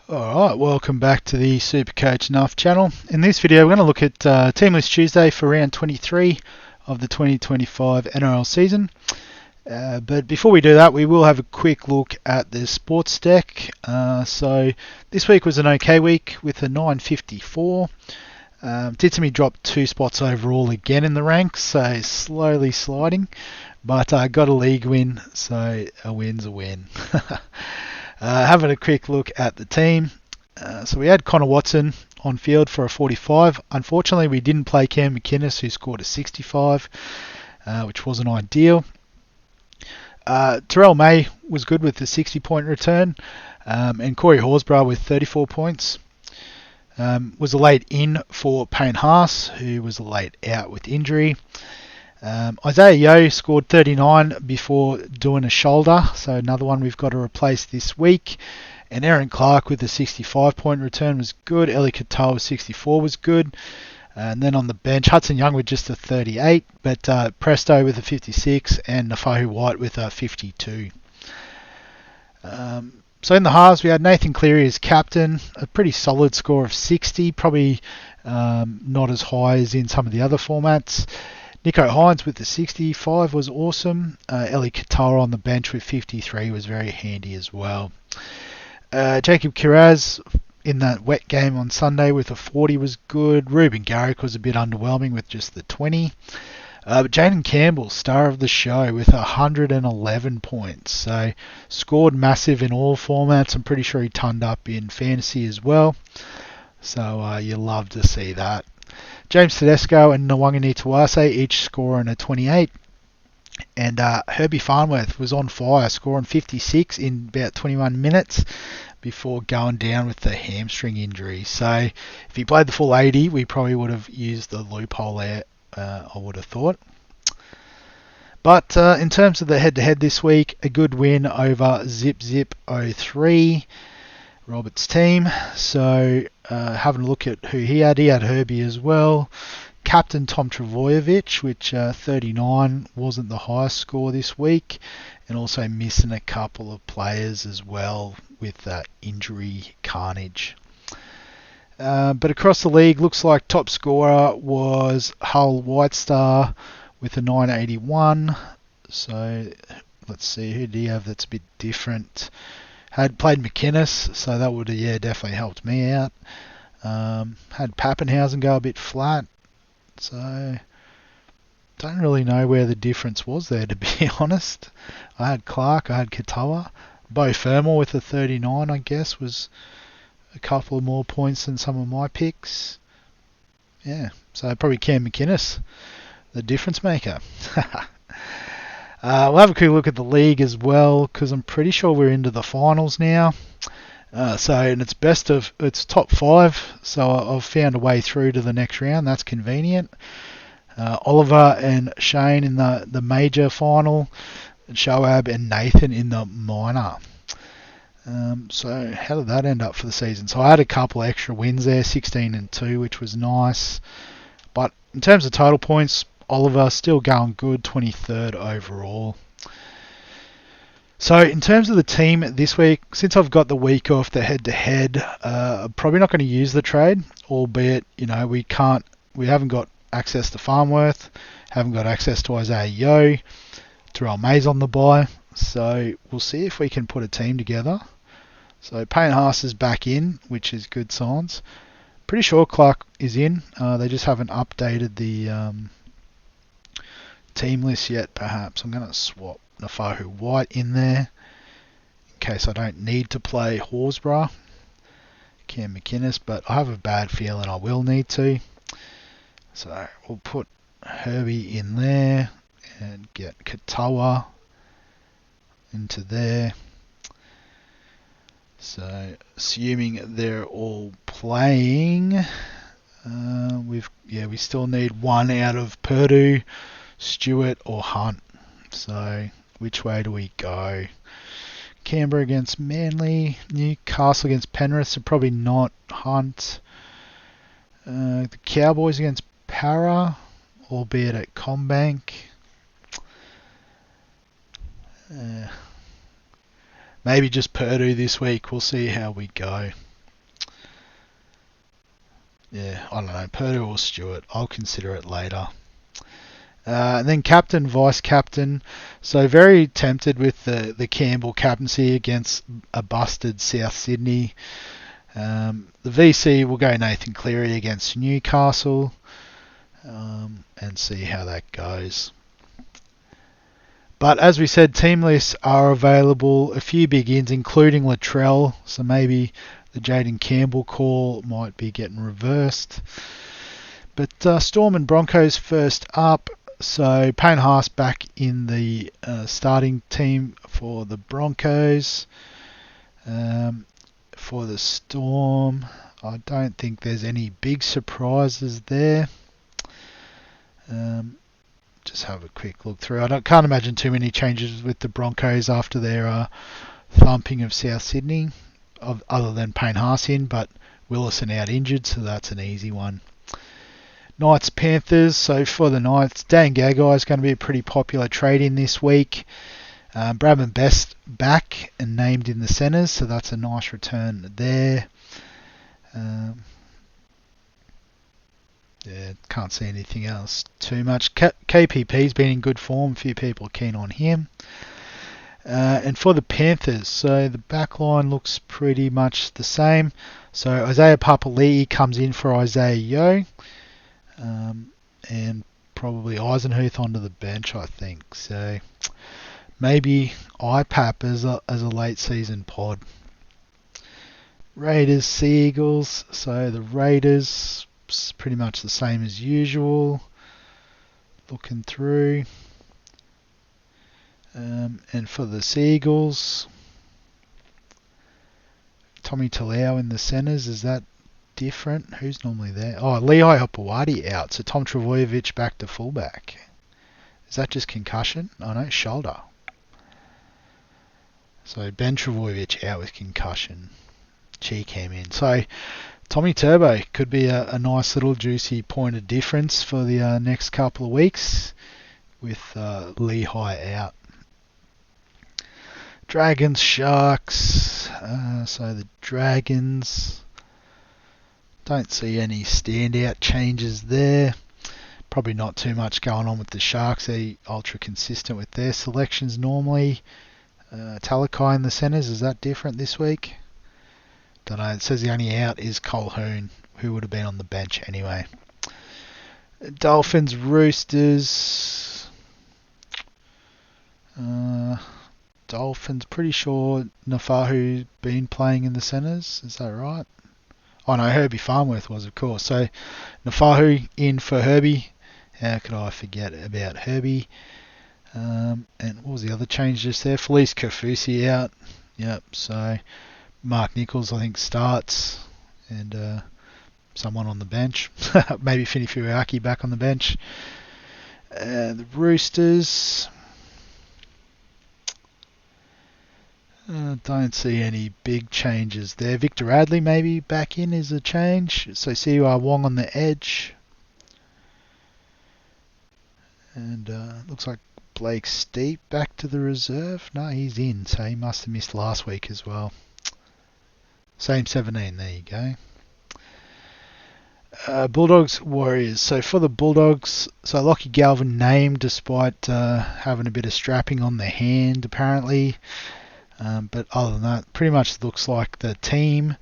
Alright, welcome back to the Supercoach Nuff channel. In this video we're going to look at Team List Tuesday for round 23 of the 2025 NRL season. But before we do that, we will have a quick look at the Sportsdeck. So this week was an okay week with a 954. Did see me drop 2 spots overall again in the ranks, so slowly sliding. But I got a league win, so a win's a win. Having a quick look at the team. So we had Connor Watson on field for a 45. Unfortunately, we didn't play Cam McInnes, who scored a 65, which wasn't ideal. Terrell May was good with the 60-point return, and Corey Horsburgh with 34 points. Was a late in for Payne Haas, who was a late out with injury. Isaiah Yeo scored 39 before doing a shoulder, so another one we've got to replace this week. And Aaron Clark with a 65-point return was good. Eli Katoa with 64 was good. And then on the bench, Hudson Young with just a 38, but Presto with a 56 and Nafahu White with a 52. So in the halves, we had Nathan Cleary as captain, a pretty solid score of 60, probably not as high as in some of the other formats. Nico Hines with the 65 was awesome. Eli Katoa on the bench with 53 was very handy as well. Jacob Kiraz in that wet game on Sunday with a 40 was good. Ruben Garrick was a bit underwhelming with just the 20. But Jaden Campbell, star of the show, with 111 points. So scored massive in all formats. I'm pretty sure he turned up in fantasy as well. So you love to see that. James Tedesco and Nwangani Tuase each scoring a 28. And Herbie Farnworth was on fire, scoring 56 in about 21 minutes before going down with the hamstring injury. So if he played the full 80, we probably would have used the loophole there, I would have thought. But in terms of the head-to-head this week, a good win over Zip 03, Robert's team. So having a look at who he had Herbie as well. Captain Tom Travojevic, which 39 wasn't the highest score this week, and also missing a couple of players as well with that injury carnage. But across the league, looks like top scorer was Hull White Star with a 981. So let's see, who do you have that's a bit different? Had played McInnes, so that would have definitely helped me out. Had Pappenhausen go a bit flat. So, don't really know where the difference was there, to be honest. I had Clark, I had Katoa. Bo Fermor with a 39, I guess, was a couple of more points than some of my picks. Yeah, so probably Cam McInnes, the difference maker. We'll have a quick look at the league as well, because I'm pretty sure we're into the finals now. And it's top 5, so I've found a way through to the next round. That's convenient. Oliver and Shane in the major final, Shoaib and Nathan in the minor. So how did that end up for the season? So I had a couple extra wins there, 16 and 2, which was nice. But in terms of total points, Oliver still going good, 23rd overall. So in terms of the team this week, since I've got the week off the head-to-head, I'm probably not going to use the trade, albeit, we haven't got access to Farnworth, haven't got access to Isaiah Yeo, Terrell May's on the bye, so we'll see if we can put a team together. So Payne Haas is back in, which is good signs. Pretty sure Clark is in, they just haven't updated the team list yet, perhaps. I'm going to swap Nafahu White in there in case I don't need to play Horsburgh, Cam McInnes, but I have a bad feeling I will need to. So we'll put Herbie in there and get Katoa into there. So assuming they're all playing, we still need one out of Purdue, Stewart or Hunt. So which way do we go? Canberra against Manly, Newcastle against Penrith, so probably not Hunt. The Cowboys against Para, albeit at CommBank. Maybe just Purdue this week. We'll see how we go. Yeah, I don't know. Purdue or Stewart. I'll consider it later. And then captain, vice captain. So very tempted with the Campbell captaincy against a busted South Sydney. The VC will go Nathan Cleary against Newcastle, and see how that goes. But as we said, team lists are available. A few big ins, including Latrell. So maybe the Jaden Campbell call might be getting reversed. But Storm and Broncos first up. So Payne Haas back in the starting team for the Broncos. For the Storm, I don't think there's any big surprises there. Just have a quick look through. Can't imagine too many changes with the Broncos after their thumping of South Sydney, other than Payne Haas in, but Willison out injured, so that's an easy one. Knights Panthers. So for the Knights, Dan Gagai is going to be a pretty popular trade in this week. Bradman Best back and named in the centres, so that's a nice return there. Yeah, can't see anything else too much. KPP's been in good form. A few people are keen on him. And for the Panthers, so the back line looks pretty much the same. So Isaiah Papali'i comes in for Isaiah Yeo. And probably Eisenhuth onto the bench, I think. So maybe IPAP as a late season pod. Raiders, Sea Eagles. So the Raiders, pretty much the same as usual. Looking through. And for the Sea Eagles, Tommy Talau in the centres. Is that different? Who's normally there? Oh, Lehigh Hopewadi out. So Tom Travojevic back to fullback. Is that just concussion? Oh no, shoulder. So Ben Travojevic out with concussion. Chi came in. So Tommy Turbo could be a nice little juicy point of difference for the next couple of weeks with Lehigh out. Dragons, Sharks. So the Dragons, don't see any standout changes there. Probably not too much going on with the Sharks. They're ultra consistent with their selections normally. Talakai in the centres, is that different this week? Don't know. It says the only out is Colquhoun, who would have been on the bench anyway. Dolphins, Roosters. Dolphins, pretty sure Nafahu's been playing in the centres. Is that right? Oh no, Herbie Farnworth was, of course. So Nafahu in for Herbie. How could I forget about Herbie? And what was the other change just there? Felice Kaufusi out. Yep, so Mark Nichols, I think, starts. And someone on the bench. Maybe Fini Furuaki back on the bench. The Roosters. Don't see any big changes there. Victor Radley maybe back in is a change. So Siwa Wong on the edge. And looks like Blake Steep back to the reserve. No, he's in, so he must have missed last week as well. Same 17, there you go. Bulldogs, Warriors. So for the Bulldogs, so Lockie Galvin named despite having a bit of strapping on the hand apparently. But other than that, pretty much looks like the team.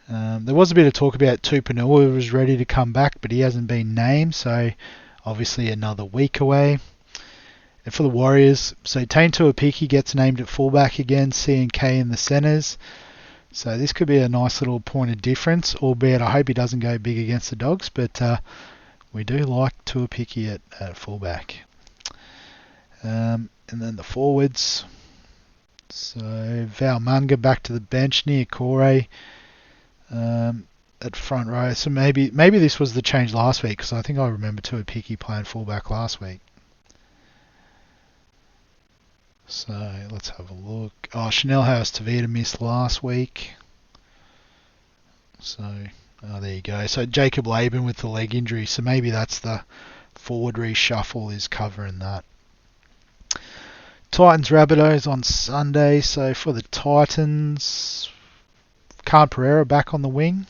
There was a bit of talk about Tupanua was ready to come back, but he hasn't been named, so obviously another week away. And for the Warriors, so Tane Tuapiki gets named at fullback again, C&K in the centres. So this could be a nice little point of difference, albeit I hope he doesn't go big against the Dogs, but we do like Tuapiki at fullback. And then the forwards. So Val Munga back to the bench, near Corey at front row. So maybe this was the change last week, because I think I remember Tuapiki playing fullback last week. So let's have a look. Oh, Chanel House Tavita missed last week. So there you go. So Jacob Laban with the leg injury. So maybe that's the forward reshuffle is covering that. Titans Rabbitohs on Sunday. So for the Titans, Khan Pereira back on the wing.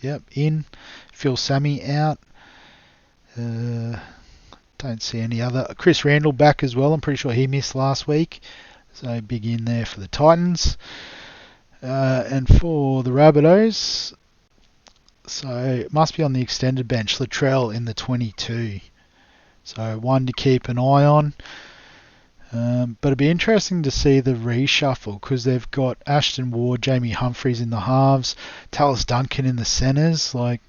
Yep, in. Phil Sammy out. Don't see any other. Chris Randall back as well. I'm pretty sure he missed last week. So big in there for the Titans. And for the Rabbitohs, so it must be on the extended bench. Latrell in the 22. So one to keep an eye on. But it'd be interesting to see the reshuffle because they've got Ashton Ward, Jamie Humphries in the halves, Tallis Duncan in the centres. Like,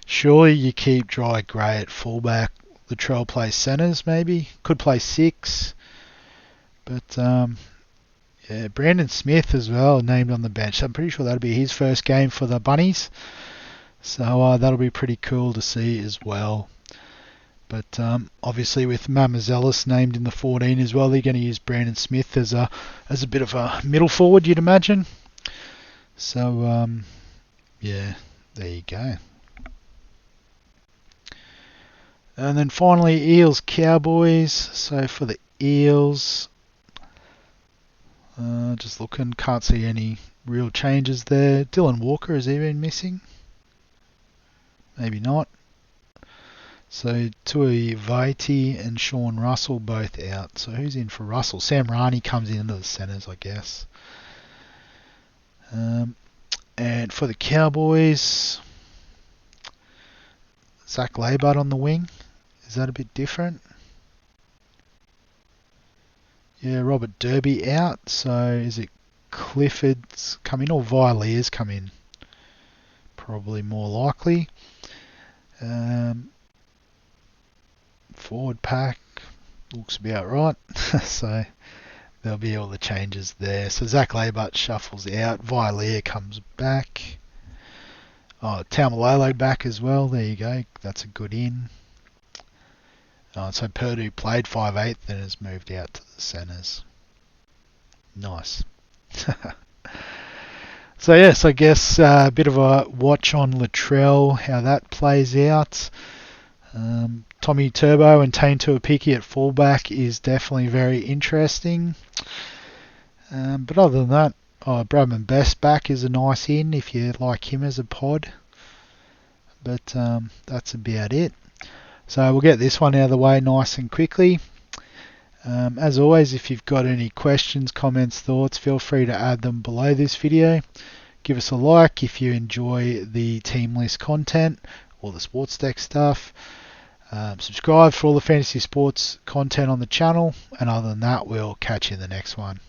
surely you keep Dry Gray at fullback. Latrell plays centres, maybe. Could play 6. But, yeah, Brandon Smith as well, named on the bench. I'm pretty sure that'll be his first game for the Bunnies. So that'll be pretty cool to see as well. But obviously with Mamazelis named in the 14 as well, they're going to use Brandon Smith as a bit of a middle forward, you'd imagine. So, yeah, there you go. And then finally, Eels Cowboys. So for the Eels, just looking, can't see any real changes there. Dylan Walker, has he been missing? Maybe not. So Tui Vaiti and Sean Russell both out. So who's in for Russell? Sam Rani comes into the centres, I guess. And for the Cowboys, Zach Laybud on the wing. Is that a bit different? Yeah, Robert Derby out. So is it Clifford's come in or Villiers come in? Probably more likely. Forward pack looks about right. So there'll be all the changes there. So Zach Laybut shuffles out. Villiers comes back. Oh, Taumalolo back as well. There you go. That's a good in. So Purdue played 5'8", then has moved out to the centres. Nice. So yes, I guess a bit of a watch on Latrell, how that plays out. Tommy Turbo and Tane Tuapiki at fullback is definitely very interesting. But other than that, Bradman Best back is a nice in if you like him as a pod. But that's about it. So we'll get this one out of the way nice and quickly. As always, if you've got any questions, comments, thoughts, feel free to add them below this video. Give us a like if you enjoy the team list content or the Sportsdeck stuff. Subscribe for all the fantasy sports content on the channel. And other than that, we'll catch you in the next one.